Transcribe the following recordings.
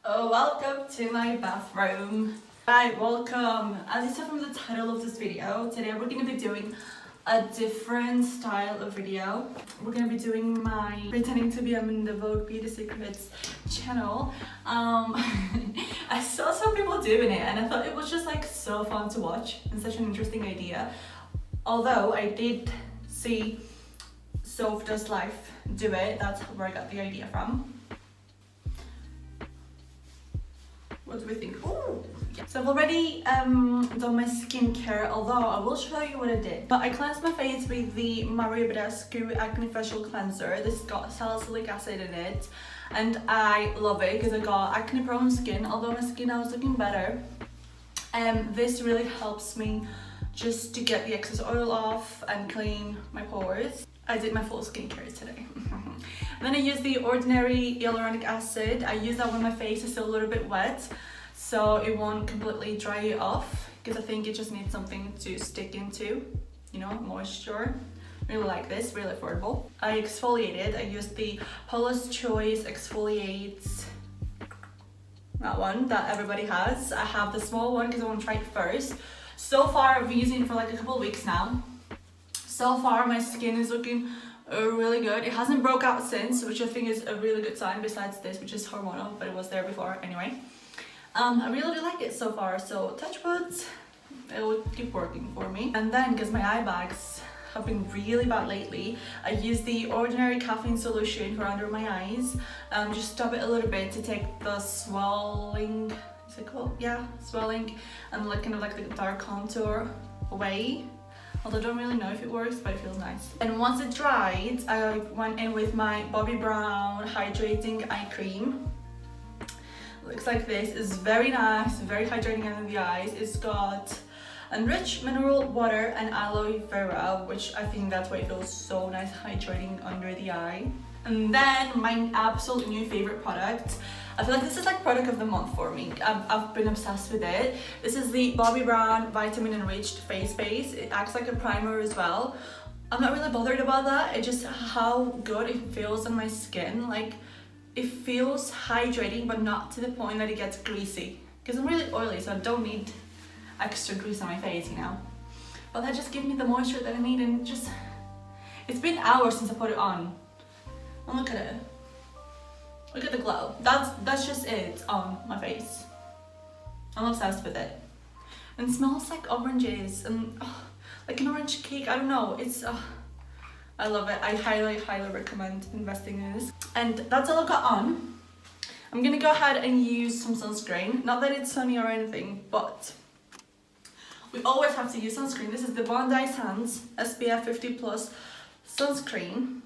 Oh, welcome to my bathroom. Right, welcome. As you saw from the title of this video, today we're going to be doing a different style of video. We're going to be doing my pretending to be in the Vogue Beauty Secrets channel. I saw some people doing it and I thought it was just like so fun to watch and such an interesting idea. Although I did see Soph Does Life do it, that's where I got the idea from. What do we think? Ooh, yeah. So I've already done my skincare, although I will show you what I did. But I cleansed my face with the Mario Badescu Acne Facial Cleanser. This has got salicylic acid in it, and I love it because I got acne prone skin, although my skin now is looking better. This really helps me just to get the excess oil off and clean my pores. I did my full skincare today. And then I used the ordinary hyaluronic acid. I use that when my face is still a little bit wet, so it won't completely dry it off, because I think it just needs something to stick into, you know, moisture. Really like this, really affordable. I exfoliated. I used the Paula's Choice Exfoliate, that one that everybody has. I have the small one because I want to try it first. So far, I've been using it for like a couple of weeks now. So far, my skin is looking really good. It hasn't broke out since, which I think is a really good sign, besides this, which is hormonal, but it was there before anyway. I really do like it so far, so touch wood, it will keep working for me. And then, because my eye bags have been really bad lately, I use the ordinary Caffeine Solution for under my eyes. Just stop it a little bit to take the swelling, is it called? Yeah, swelling, and like kind of like the dark contour away. Although I don't really know if it works, but it feels nice. And once it dried, I went in with my Bobbi Brown Hydrating Eye Cream. Looks like this. It's very nice, very hydrating under the eyes. It's got Enriched mineral water and aloe vera, which I think that's why it feels so nice hydrating under the eye. And then my absolute new favorite product. I feel like this is like product of the month for me. I've been obsessed with it. This is the Bobbi Brown Vitamin Enriched Face Base. It acts like a primer as well. I'm not really bothered about that. It's just how good it feels on my skin. Like, it feels hydrating, but not to the point that it gets greasy. Because I'm really oily, so I don't need extra grease on my face, you know. But that just gives me the moisture that I need, and just, it's been hours since I put it on. And look at it. Look at the glow. That's just it on my face. I'm obsessed with it. And it smells like oranges and like an orange cake. I don't know. It's I love it. I highly recommend investing in this. And that's all I've got on. I'm gonna go ahead and use some sunscreen. Not that it's sunny or anything, but we always have to use sunscreen. This is the Bondi Sands SPF 50+ sunscreen.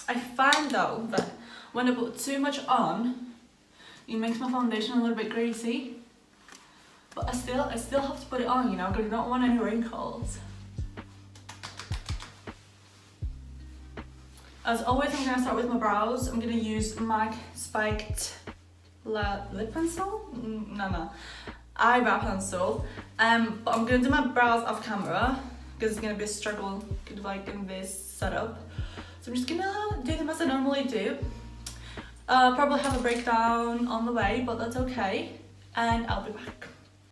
I find though that when I put too much on, it makes my foundation a little bit greasy. But I still have to put it on, you know, because I don't want any wrinkles. As always, I'm gonna start with my brows. I'm gonna use MAC Spiked Lip Pencil? No. Eyebrow pencil. But I'm gonna do my brows off camera because it's gonna be a struggle, kind of like in this setup. So I'm just gonna do them as I normally do. Probably have a breakdown on the way, but that's okay. And I'll be back.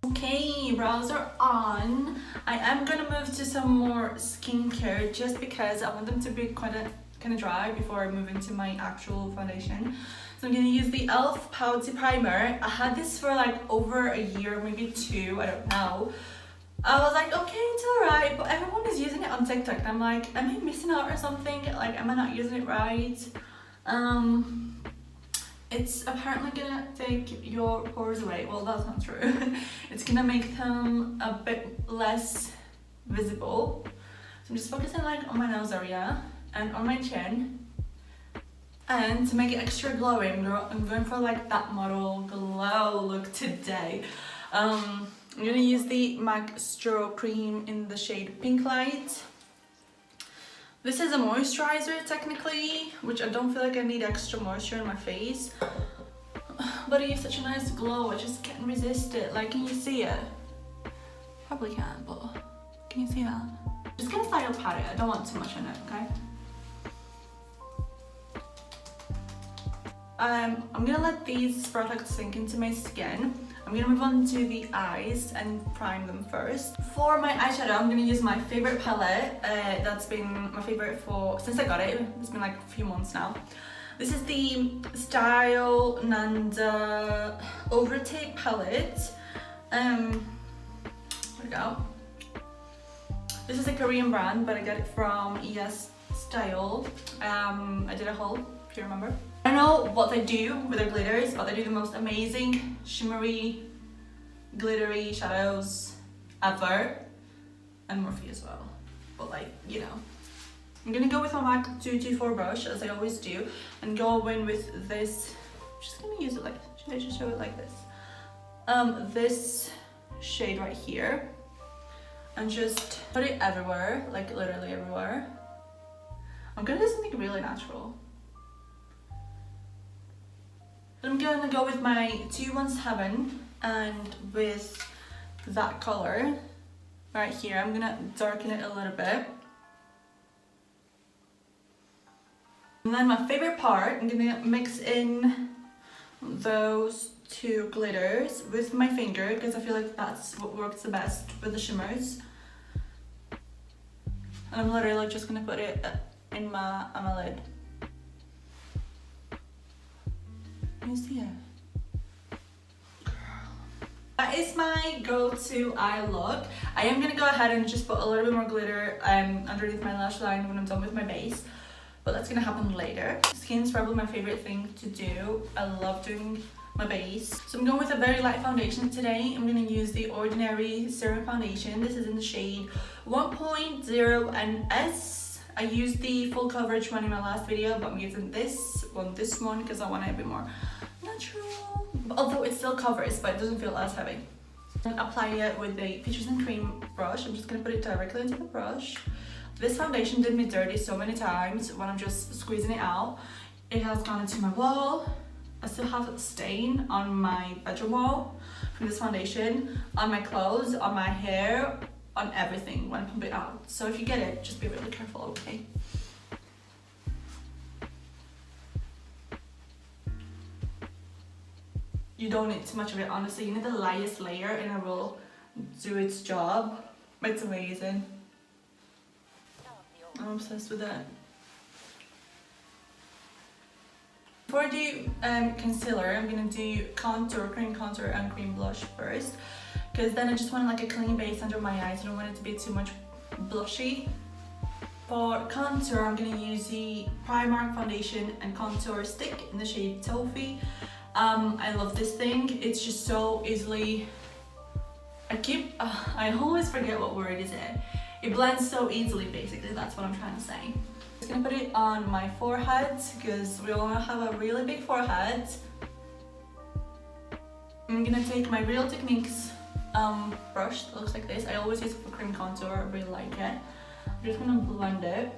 Okay, brows are on. I am gonna move to some more skincare just because I want them to be kind of dry before I move into my actual foundation. So I'm gonna use the e.l.f. Pouty Primer. I had this for like over a year, maybe 2, I don't know. I was like, okay, it's alright, but everyone is using it on TikTok, and I'm like, am I missing out or something? Like, am I not using it right? It's apparently gonna take your pores away. Well, that's not true. It's gonna make them a bit less visible. So I'm just focusing like on my nose area and on my chin. And to make it extra glowing, I'm going for like that model glow look today. I'm gonna use the MAC Strobe Cream in the shade Pink Light. This is a moisturizer technically, which I don't feel like I need extra moisture in my face. But it gives such a nice glow, I just can't resist it. Like, can you see it? Probably can't, but can you see that? Just gonna slightly pat it, I don't want too much in it, okay? I'm gonna let these products sink into my skin. I'm gonna move on to the eyes and prime them first. For my eyeshadow, I'm gonna use my favorite palette. That's been my favorite since I got it. It's been like a few months now. This is the Style Nanda Overtake palette. There we go. This is a Korean brand, but I got it from ES Style. I did a haul, if you remember. I don't know what they do with their glitters, but they do the most amazing shimmery, glittery shadows ever. And Morphe as well. But like, you know. I'm gonna go with my MAC 224 brush, as I always do, and go in with this. I'm just gonna use it like, should I just show it like this? This shade right here. And just put it everywhere, like literally everywhere. I'm gonna do something really natural. I'm gonna go with my 217 and with that color right here. I'm gonna darken it a little bit. And then my favorite part, I'm gonna mix in those two glitters with my finger because I feel like that's what works the best with the shimmers. And I'm literally just gonna put it in my lid. You see it? Girl. That is my go-to eye look. I am gonna go ahead and just put a little bit more glitter underneath my lash line when I'm done with my base, but that's gonna happen later. Skin's probably my favorite thing to do. I love doing my base. So I'm going with a very light foundation today. I'm gonna use the Ordinary Serum Foundation. This is in the shade 1.0 and S. I used the full coverage one in my last video, but I'm using this one because I want it a bit more natural. Although it still covers, but it doesn't feel as heavy. And apply it with the Peaches and Cream brush. I'm just gonna put it directly into the brush. This foundation did me dirty so many times when I'm just squeezing it out. It has gone into my wall. I still have a stain on my bedroom wall from this foundation, on my clothes, on my hair, on everything when I pump it out. So if you get it, just be really careful, okay? You don't need too much of it, honestly. You need the lightest layer and it will do its job. It's amazing. I'm obsessed with it. Before I do concealer, I'm gonna do cream contour and cream blush first, because then I just want like a clean base under my eyes. I don't want it to be too much blushy. For contour, I'm gonna use the Primark foundation and contour stick in the shade Toffee. I love this thing. It's just so easily. I always forget what word is it. It blends so easily. Basically, that's what I'm trying to say. I'm just gonna put it on my forehead because we all have a really big forehead. I'm gonna take my Real Techniques brush that looks like this. I always use it for cream contour. I really like it. I'm just gonna blend it.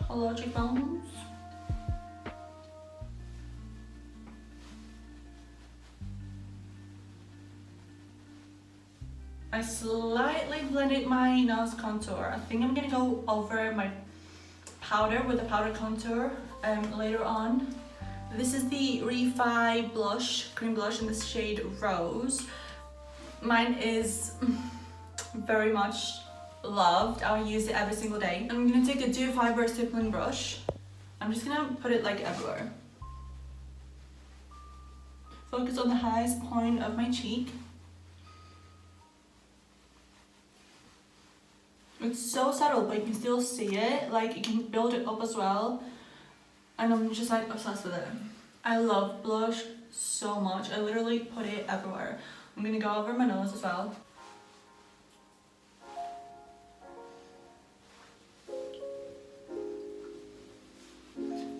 Hello, cheekbones. I slightly blended my nose contour. I think I'm gonna go over my powder with the powder contour later on. This is the Refi blush, cream blush in the shade Rose. Mine is very much loved. I'll use it every single day. I'm gonna take a Dew Fiber stippling brush. I'm just gonna put it like everywhere. Focus on the highest point of my cheek. It's so subtle, but you can still see it. Like, you can build it up as well. And I'm just like obsessed with it. I love blush so much. I literally put it everywhere. I'm gonna go over my nose as well.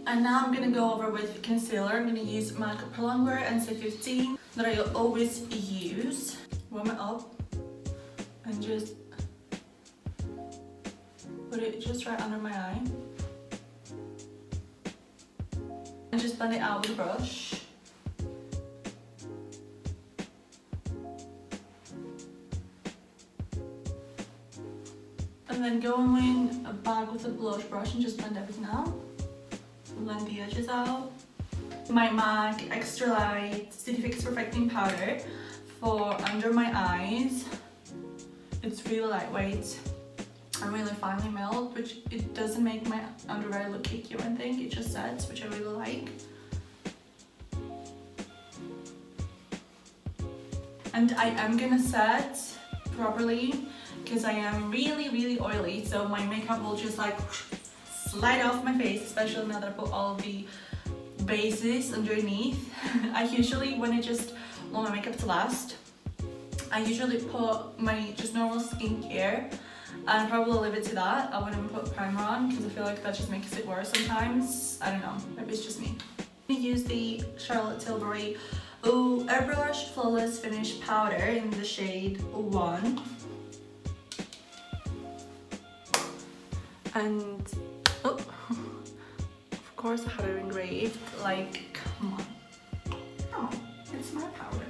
And now I'm gonna go over with concealer. I'm gonna use MAC Pro Longwear NC15 that I always use. Warm it up and just put it just right under my eye. And just blend it out with a brush. And then going back with a blush brush and just blend everything out. Blend the edges out. My MAC Extra Light City Fix Perfecting Powder for under my eyes. It's really lightweight and really finely milled, which it doesn't make my under eye look cakey or anything. It just sets, which I really like. And I am gonna set properly because I am really oily, so my makeup will just like slide off my face, especially now that I put all the bases underneath. I usually, when I just want my makeup to last, I usually put my just normal skincare and probably leave it to that. I wouldn't put primer on because I feel like that just makes it worse sometimes. I don't know, maybe it's just me. I'm gonna use the Charlotte Tilbury Airbrush Flawless Finish Powder in the shade 1. And oh, of course I had it engraved, like, come on. Oh, it's my powder.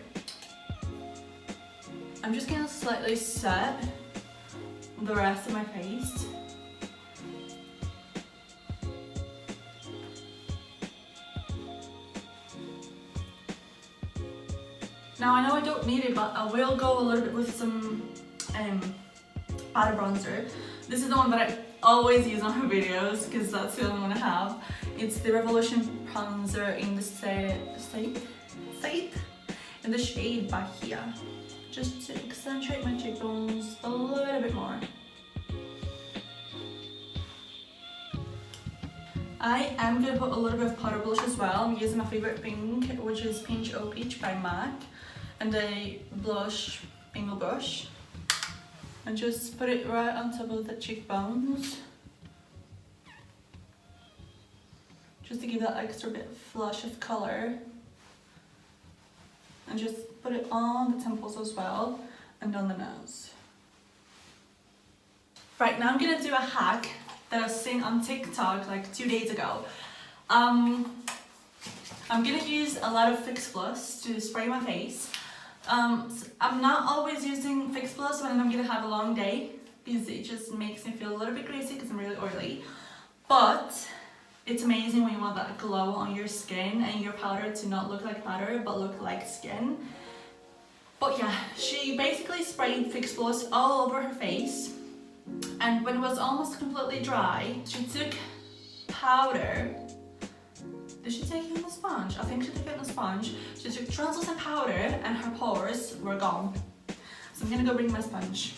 I'm just gonna slightly set the rest of my face. Now I know I don't need it, but I will go a little bit with some powder bronzer. This is the one that I always use on my videos because that's the only one I have. It's the Revolution bronzer in the in the shade Bahia, just to accentuate my cheekbones a little bit more. I am going to put a little bit of powder blush as well. I'm using my favorite pink, which is Pinch Oh Peach by MAC, and a blush angle brush, and just put it right on top of the cheekbones, just to give that extra bit flush of color, and just put it on the temples as well and on the nose. Right, now I'm gonna do a hack that I've seen on TikTok like 2 days ago. I'm gonna use a lot of Fix Plus to spray my face. I'm not always using Fix Plus when I'm gonna have a long day because it just makes me feel a little bit greasy because I'm really oily. But it's amazing when you want that glow on your skin and your powder to not look like powder but look like skin. But yeah, she basically sprayed Fix Plus all over her face, and when it was almost completely dry, she took powder. Did she take it on the sponge? I think she took it on the sponge. She took translucent powder and her pores were gone. So I'm gonna go bring my sponge.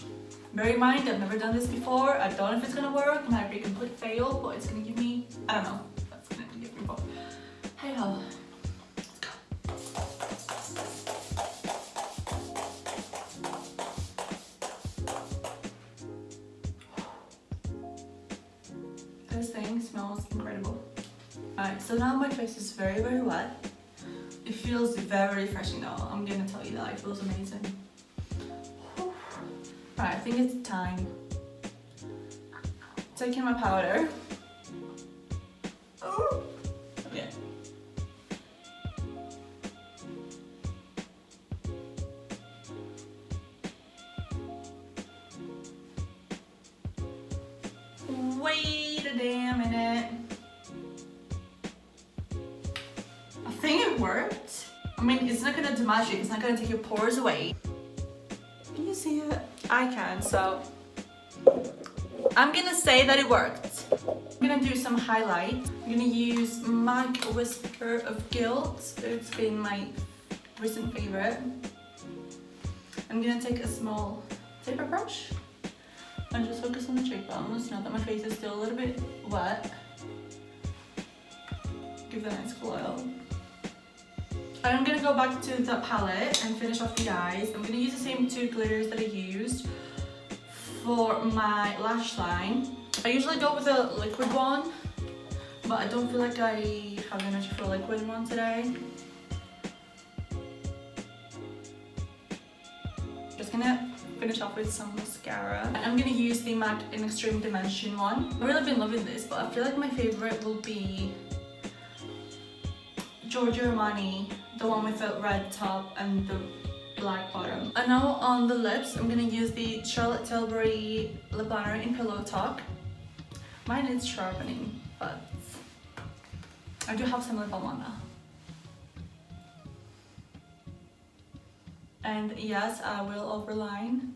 Bear in mind, I've never done this before. I don't know if it's gonna work. It might be a complete fail, but it's gonna give me, I don't know. That's gonna give me both. Hey ho. Let's go. This thing smells incredible. Alright, so now my face is very wet. It feels very refreshing though. I'm gonna tell you that, it feels amazing. Alright, I think it's time. Taking my powder. Oh, okay. Wait a damn minute. I think it worked. I mean, it's not gonna do magic. It's not gonna take your pores away. Can you see it? I can, so I'm gonna say that it worked. I'm gonna do some highlight. I'm gonna use MAC Whisper of Guilt. It's been my recent favorite. I'm gonna take a small taper brush and just focus on the cheekbones now that my face is still a little bit wet. Give that a nice glow. And I'm gonna go back to the palette and finish off the eyes. I'm gonna use the same two glitters that I used for my lash line. I usually go with a liquid one, but I don't feel like I have energy for a liquid one today. Just gonna finish off with some mascara. And I'm gonna use the MAC in Extreme Dimension one. I've really been loving this, but I feel like my favorite will be Giorgio Armani, the one with the red top and the black bottom. And now on the lips, I'm gonna use the Charlotte Tilbury lip liner in Pillow Talk. Mine is sharpening, but I do have some lip balm on now. And yes, I will overline.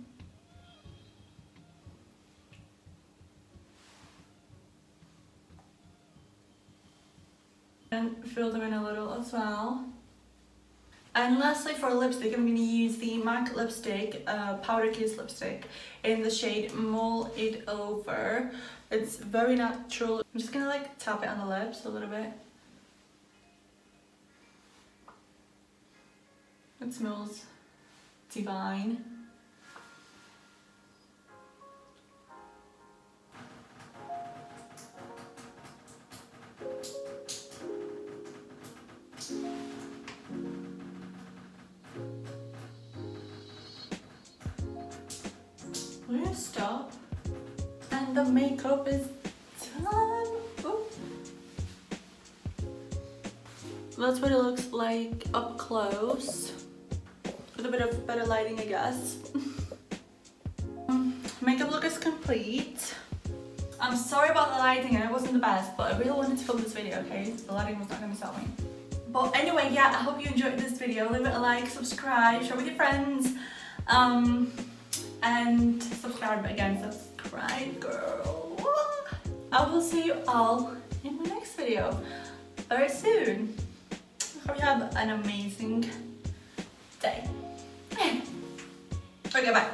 And fill them in a little as well. And lastly for lipstick, I'm going to use the MAC lipstick, Powder Kiss lipstick in the shade Mull It Over. It's very natural. I'm just going to like tap it on the lips a little bit. It smells divine. We're gonna stop, and the makeup is done. Ooh. That's what it looks like up close, with a bit of better lighting, I guess. Makeup look is complete. I'm sorry about the lighting, and it wasn't the best, but I really wanted to film this video, okay? The lighting was not gonna stop me. But anyway, yeah, I hope you enjoyed this video. Leave it a like, subscribe, share with your friends. And subscribe again, subscribe girl. I will see you all in my next video very soon. I hope you have an amazing day. Okay, bye.